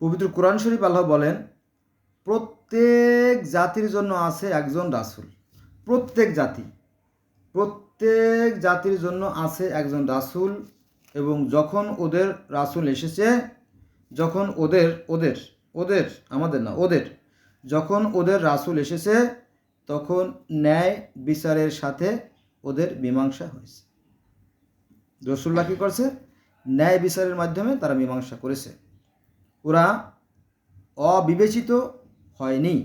পবিত্র কোরআন শরীফ আল্লাহ বলেন, প্রত্যেক জাতির জন্য আছে একজন রাসূল। প্রত্যেক জাতির জন্য আছে একজন রাসূল, এবং যখন ওদের রাসূল এসেছে, যখন যখন ওদের রাসূল এসেছে, তখন ন্যায় বিচারের সাথে ওদের মীমাংসা হয়েছে। রাসূলরা কী করছে? ন্যায় বিচারের মাধ্যমে তারা মীমাংসা করেছে। ওরা অবিবেচিত হয়নি,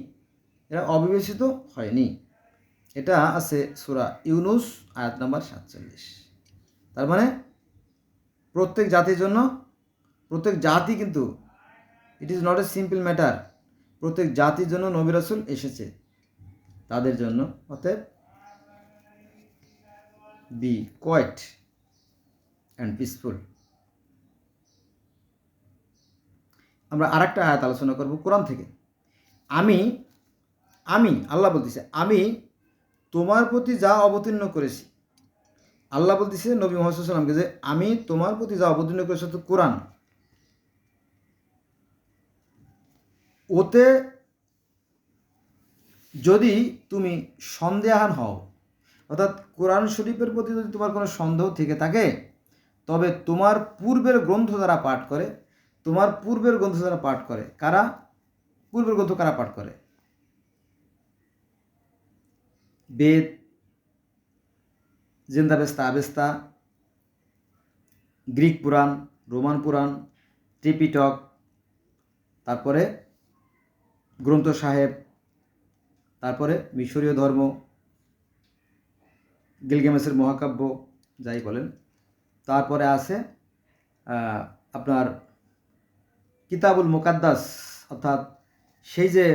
এটা আছে সূরা ইউনুস আয়াত নাম্বার 47। তার মানে প্রত্যেক জাতির জন্য, প্রত্যেক জাতি কিন্তু, it is not a simple matter, প্রত্যেক জাতির জন্য নবী রাসূল এসেছে, তাদের জন্য। অতএব বি কোয়েট অ্যান্ড পিসফুল। আমরা আরেকটা আয়াত আলোচনা করব কোরআন থেকে। আমি আল্লাহ বলতেছে, আমি তোমার প্রতি যা অবতীর্ণ করেছি। আল্লাহ বলতেছে নবী মুহাম্মদ সাল্লাল্লাহু আলাইহি ওয়াসাল্লামকে যে আমি তোমার প্রতি যা অবতীর্ণ করেছি তো কোরআন, ওতে যদি তুমি সন্দেহান হও, অর্থাৎ কোরআন শরীফের প্রতি যদি তোমার কোনো সন্দেহ থেকে থাকে, তবে তোমার পূর্বের গ্রন্থ যারা পাঠ করে, কারা পূর্বের গ্রন্থ কারা পাঠ করে? বেদ, জিন্দাবেস্তা আবেস্তা, গ্রিক পুরাণ, রোমান পুরাণ, ত্রিপিটক, তারপরে গ্রন্থ সাহেব, তারপরে মিশরীয় ধর্ম, গিলগামেশের মহাকাব্য, যাই বলেন, তারপরে আছে আপনার কিতাবুল মুকাদ্দাস, অর্থাৎ সেই যে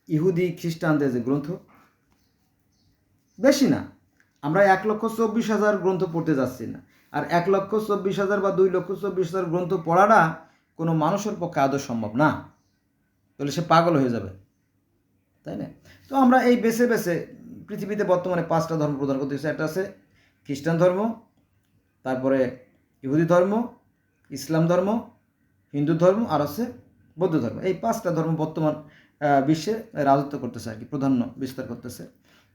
ইহুদি খ্রিস্টানদের যে গ্রন্থ, বেশি না, আমরা 1,24,000 গ্রন্থ পড়তে যাচ্ছি না। আর 1,24,000 বা 2,24,000 গ্রন্থ পড়াটা কোনো মানুষের পক্ষে আদৌ সম্ভব না, তাহলে সে পাগল হয়ে যাবে, তাই না? তো আমরা এই বেছে বেছে পৃথিবীতে বর্তমানে 5টা ধর্ম প্রদান করতেছে। একটা আছে খ্রিস্টান ধর্ম, তারপরে ইহুদি ধর্ম, ইসলাম ধর্ম, হিন্দু ধর্ম, আর আছে বৌদ্ধ ধর্ম। এই 5টা ধর্ম বর্তমান বিশ্বে রাজত্ব করতেছে আর কি, প্রাধান্য বিস্তার করতেছে।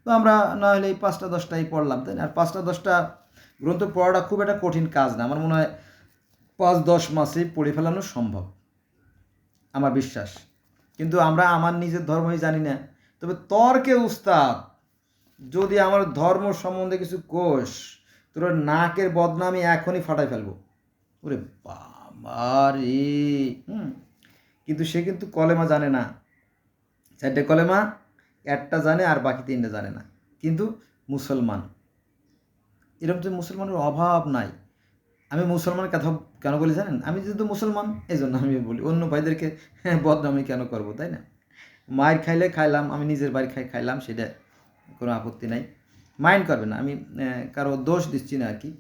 তো আমরা না হলে এই 5টা 10টাই পড়লাম, তাই না? আর 5টা 10টা গ্রন্থ পড়াটা খুব একটা কঠিন কাজ না, আমার মনে হয় 5-10 মাসেই পড়ে ফেলানো সম্ভব, আমার বিশ্বাস। কিন্তু আমরা আমার নিজের ধর্মই জানি না, তবে তর্কে উস্তাদ, যদি আমার ধর্ম সম্বন্ধে কিছু কোষ, তোর নাকের বদনামি এখনই ফাটাই ফেলবো। ওরে বাবা রে! কিন্তু সে কিন্তু কলেমা জানে না, 4টে কলেমা, একটা জানে আর বাকি 3টে জানে না, কিন্তু মুসলমান। এরকম তো মুসলমানের অভাব নাই। আমি মুসলমানের কথা কেন বলি জানেন? আমি যেহেতু মুসলমান, এই জন্য আমি বলি, অন্য ভাইদেরকে বদনামি কেন করবো, তাই না? মায়ের খাইলে খাইলাম, আমি নিজের বাড়ি খাইলাম, সেটা কোনো আপত্তি নাই, মাইন্ড করবে না, আমি কারো দোষ দিচ্ছি না আর কি।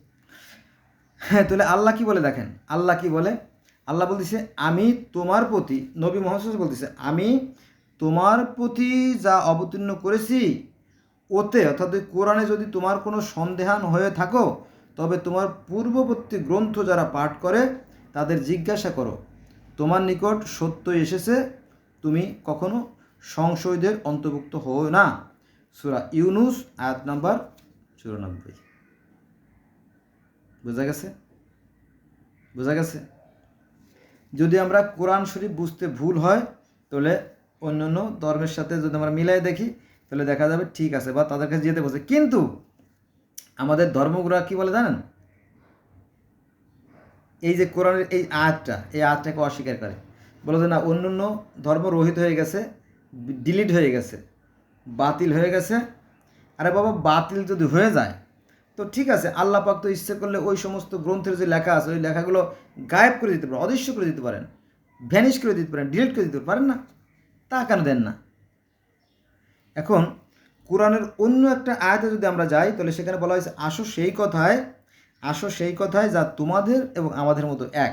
হ্যাঁ, তাহলে আল্লাহ কি বলে দেখেন, আল্লাহ কি বলে? আল্লাহ বলতেছে, আমি তোমার প্রতি, নবী মুহাম্মদ বলতেছে, আমি তোমার প্রতি যা অবতীর্ণ করেছি ওতে, অর্থাৎ ওই কোরআনে যদি তোমার কোনো সন্দেহান হয়ে থাকো, তবে তোমার পূর্ববর্তী গ্রন্থ যারা পাঠ করে তাদের জিজ্ঞাসা করো, তোমার নিকট সত্য এসেছে, তুমি কখনো সংশয়ীদের অন্তর্ভুক্ত হও না। সূরা ইউনুস আয়াত নাম্বার 94। বোঝা গেছে? যদি আমরা কোরআন শরীফ বুঝতে ভুল হয়, তাহলে অন্যান্য ধর্মের সাথে যদি আমরা মিলাই দেখি, তাহলে দেখা যাবে ঠিক আছে, বা তাদের কাছে যেতে বলছে। কিন্তু আমাদের ধর্মগুলা কি বলে জানেন? এই যে কোরআনের এই আয়াতটাকে অস্বীকার করে, বলে যে না, অন্যান্য ধর্ম রহিত হয়ে গেছে, ডিলিট হয়ে গেছে, বাতিল হয়ে গেছে। আরে বাবা, বাতিল যদি হয়ে যায় তো ঠিক আছে, আল্লাহ পাক তো ইচ্ছে করলে ওই সমস্ত গ্রন্থের যে লেখা আছে, ওই লেখাগুলো গায়েব করে দিতে পারেন, অদৃশ্য করে দিতে পারেন, ভ্যানিশ করে দিতে পারেন, ডিলিট করে দিতে পারেন না? তা কেন দেন না? এখন কোরআনের অন্য একটা আয়াতে যদি আমরা যাই, তাহলে সেখানে বলা হয়েছে, আসো সেই কথায় যা তোমাদের এবং আমাদের মতো এক।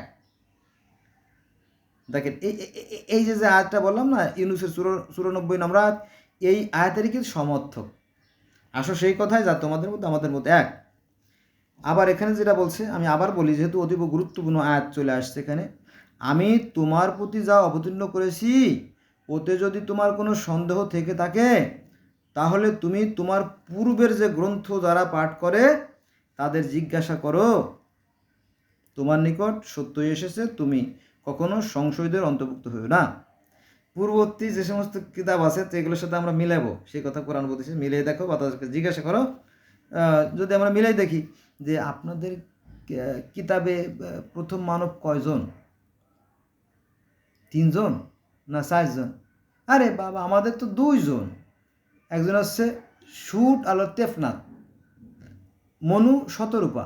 দেখেন, এই যে আয়াতটা বললাম না, ইউনুসের 94 নম্বর আয়াত, এই আয়াতেরই কিন্তু সমর্থক। আসো সেই কথায় যা তোমাদের মতো আমাদের মতো এক। আবার এখানে যেটা বলছে, আমি আবার বলি, যেহেতু অতীব গুরুত্বপূর্ণ আয়াত চলে আসছে এখানে, আমি তোমার প্রতি যা অবতীর্ণ করেছি ওতে যদি তোমার কোনো সন্দেহ থেকে থাকে তাহলে তুমি তোমার পূর্বের যে গ্রন্থ যারা পাঠ করে তাদের জিজ্ঞাসা করো, তোমার নিকট সত্যই এসেছে, তুমি কখনো সংশয়ীদের অন্তর্ভুক্ত হইও না। পূর্ববর্তী যে সমস্ত কিতাব আছে তো এগুলোর সাথে আমরা মিলাবো, সেই কথা কোরআন বলতেছে, মিলিয়ে দেখো বা তাদেরকে জিজ্ঞাসা করো। যদি আমরা মিলাই দেখি যে আপনাদের কিতাবে প্রথম মানব কয়জন, 3 জন না 4 জন? আরে বাবা, আমাদের তো 2 জন। একজন হচ্ছে শুট আলো তেফনাথ, মনু শতরূপা,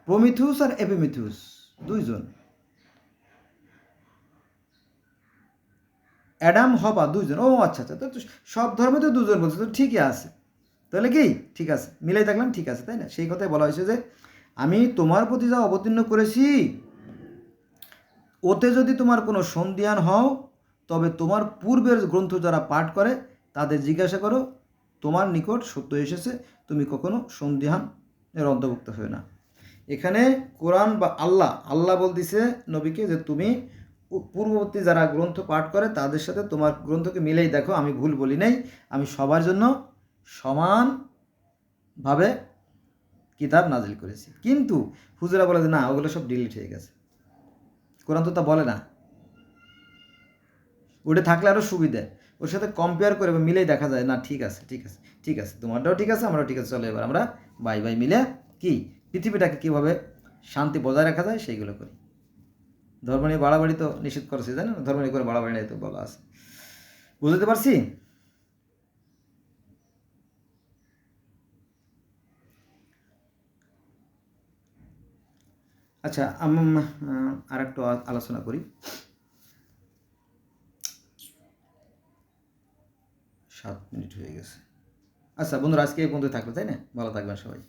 প্রমিথিউস আর এপিমিথিউস, 2 জন। অ্যাডাম হবা 2 জন। ও আচ্ছা আচ্ছা, তো সব ধর্মে তো 2 জন বলছে, তো ঠিকই আছে। তাহলে কি ঠিক আছে, মিলাই দেখলাম ঠিক আছে, তাই না? সেই কথাই বলা হয়েছে যে আমি তোমার প্রতি যা অবতীর্ণ করেছি ওতে যদি তোমার কোনো সন্দিহান হও তবে তোমার পূর্বের গ্রন্থ যারা পাঠ করে তাদের জিজ্ঞাসা করো, তোমার নিকট সত্য এসেছে, তুমি কখনো সন্দিহানের অন্তর্ভুক্ত হও না। এখানে কোরআন বা আল্লাহ বলতেছে নবীকে যে তুমি পূর্ববর্তী যারা গ্রন্থ পাঠ করে তাদের সাথে তোমার গ্রন্থকে মিলেই দেখো, আমি ভুল বলি নাই, আমি সবার জন্য সমানভাবে কিতাব নাজিল করেছি। কিন্তু হুজুরা বলে যে না, ওগুলো সব ডিলিট হয়ে গেছে, কোরআন তো তা বলে না। ওটা থাকলে আরও সুবিধা, ওর সাথে কম্পেয়ার করে মিলেই দেখা যায় না, ঠিক আছে ঠিক আছে ঠিক আছে, তোমারটাও ঠিক আছে আমরাও ঠিক আছে, চলো এবার আমরা বাই বাই মিলে কি পৃথিবীটাকে কীভাবে শান্তি বজায় রাখা যায় সেইগুলো করি। ধর্ম নিয়ে বাড়াবাড়ি তো নিষেধ করেছে, জানেন? ধর্ম নিয়ে করে বাড়াবাড়ি নাই তো বলা আছে, বুঝতে পারছি। আচ্ছা, আর একটু আলোচনা করি। 7 মিনিট হয়ে গেছে। আচ্ছা বন্ধুরা, আজকে এই পর্যন্ত থাকলো, তাই না? ভালো থাকবেন সবাই।